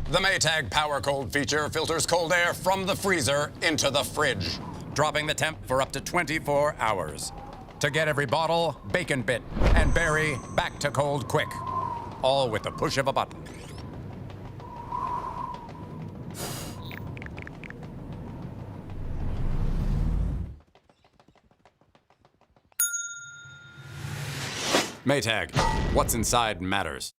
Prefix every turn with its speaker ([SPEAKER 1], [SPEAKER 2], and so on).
[SPEAKER 1] The Maytag PowerCold feature filters cold air from the freezer into the fridge, dropping the temp for up to 24 hours. To get every bottle, bacon bit, and berry back to cold quick. All with the push of a button. Maytag, what's inside matters.